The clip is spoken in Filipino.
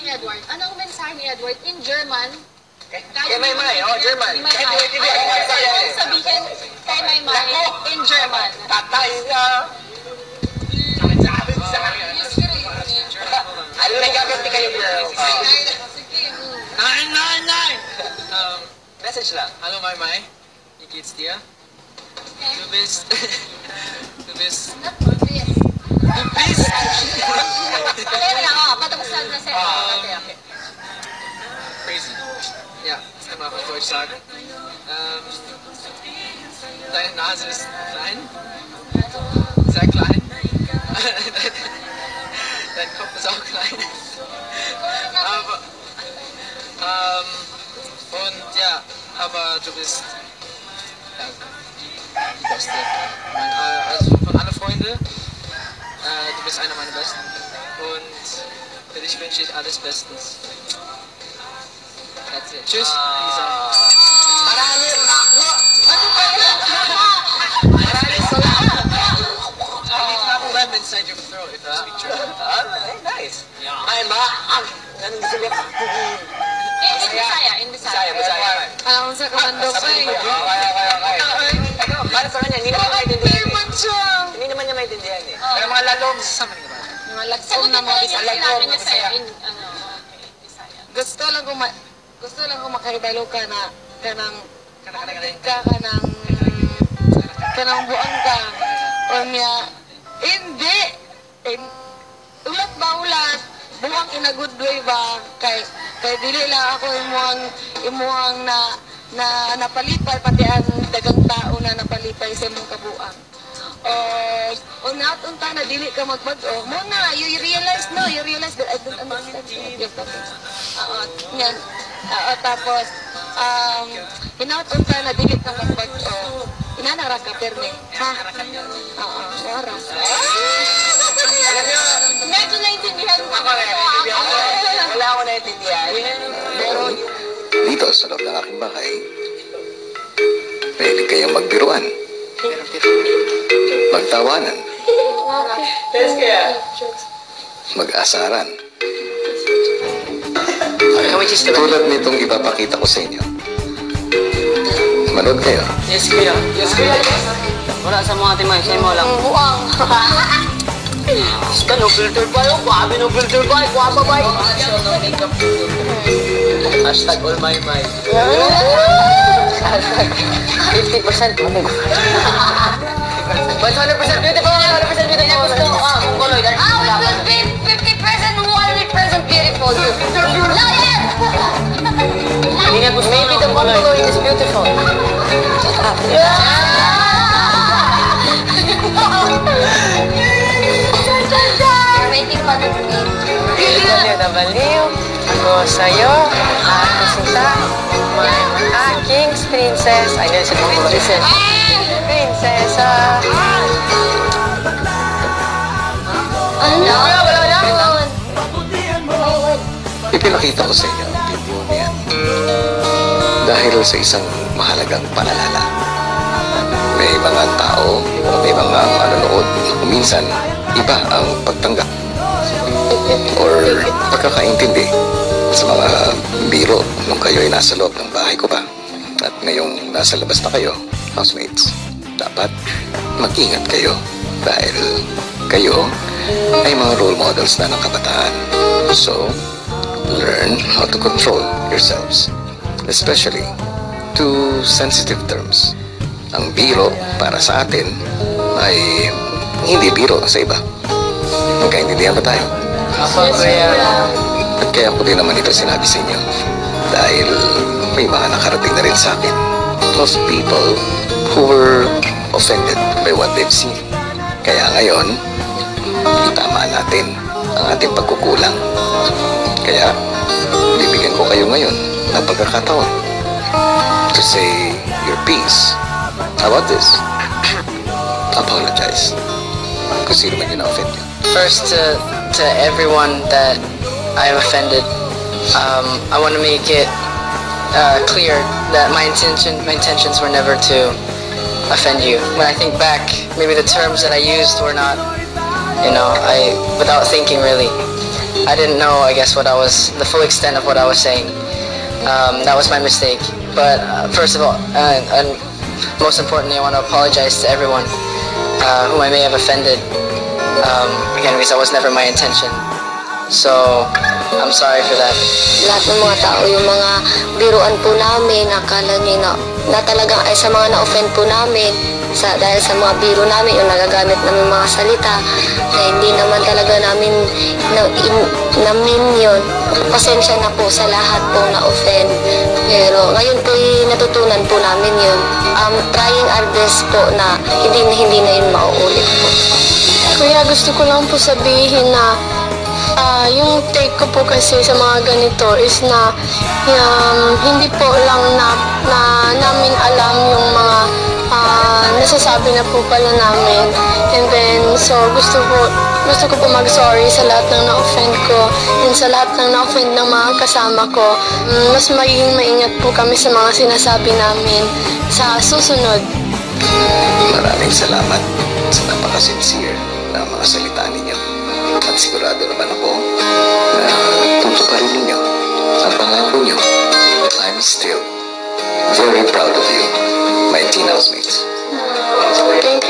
Edward. Anong mensahe ni Edward in German? Kay Maymay, German. Anong sabihin kay Maymay in German? Tatay ano na gaganti kayo, girl? Nein! Message lang. Hallo Maymay, wie geht's dir? Du bist... Du bist... Crazy. Ja, das kann man auf Deutsch sagen. Deine Nase ist klein. Sehr klein. Dein Kopf ist auch klein. Aber du bist die Beste. Also von alle Freunde, du bist einer meiner Besten. Und für dich wünsche ich alles Bestens. That's it. Tschüss, Lisa. Inside your throat if you speak German. Nice. In Bisaya. Alam mo sa kamandok pa eh. Para sa kanya, hindi naman maintindihan. Hindi naman niya maintindihan eh. Pero mga lalong, sasama niya ba? Mga lagsom na mga Bisaya. Gusto lang ko makahibalo ka na kanang buang ka. O niya, hindi. Ulat ba ulat? Buang in a good way ba? Kay dili lang ako imuhang na napalipay pati ang dagang tao na napalipay sa imong kabuang. O natunta na dili ka magbag-o. Mo na, you realize that I don't understand your topics. Yan. Tapos, hinatunta na dili ka magbag-o. Inanara ka, Perme. Ha? Nara. Medyo naintindihan mo. Wala ako naintindihan. Pero, dito sa loob ng aking bahay, pwede kayong magbiruan, magtawanan, mag-asaran. Tulad nitong ipapakita ko sa inyo. Manood kayo. Yes, kuya. Wala sa mga timay, sa'yo mo lang. Buang. no filter pa yun. Kwabi no filter pa. Kwapa ba yun? Hashtag all my mind. 50% But 100% beautiful. 100% beautiful. Gusto ko kung kuloy. It will be 50% 100% beautiful. Liar! Maybe the Mongoloid is beautiful. You're waiting for the movie. Baliw na baliw. Ako sa'yo. Ako sita. My aking princess. Ay, ganun si Mongoloid. Prinsesa. Ano? Ipinakita ko sa inyo ang video niyan dahil sa isang mahalagang paalala. May mga tao, may mga manonood, minsan iba ang pagtanggap or pagkakaintindi sa mga biro nung kayo ay nasa loob ng bahay ko pa. At ngayong nasa labas na kayo, housemates, dapat mag-ingat kayo dahil kayo ay mga role models na ng kabataan. So, learn how to control yourselves, especially to sensitive terms. Ang biro para sa atin ay hindi biro sa iba. Magkaintindihan ba tayo? At kaya ko din naman ito sinabi sa inyo dahil may mga nakarating na rin sa akin of people who were offended by what they've seen. Kaya ngayon, itama natin ang ating pagkukulang. Kaya, bibigyan ko kayo ngayon ng pagkakataon to say your piece. How about this? Apologize. Kung sino man yun na-offend you. First, to everyone that I've offended, I want to make it clear that my intentions were never to offend you. When I think back, maybe the terms that I used were not, without thinking really. I didn't know, I guess, the full extent of what I was saying. That was my mistake. But first of all, and most importantly, I want to apologize to everyone whom I may have offended. Again, because that was never my intention. So, I'm sorry for that. Lahat ng mga tao, yung mga biruan po namin, akala nyo na talagang ay sa mga na-offend po namin, dahil sa mga biro namin, yung nagagamit namin mga salita, na hindi naman talaga namin namin yun. Pasensya na po sa lahat pong na-offend. Pero ngayon po natutunan po namin yun. Trying our best po na hindi na yun mauulit po. Kuya, gusto ko lang po sabihin na yung take ko po kasi sa mga ganito is na hindi po lang na namin alam yung mga nasasabi na po pala namin. And then, so gusto ko po mag-sorry sa lahat ng na-offend ko and sa lahat ng na-offend ng mga kasama ko. Mas magiging maingat po kami sa mga sinasabi namin sa susunod. Maraming salamat sa napaka-sincere na mga salita ninyo. At sigurado naman ako na tutuparin ninyo ang pangako nyo. I'm still very proud of you, my teen housemates. Thank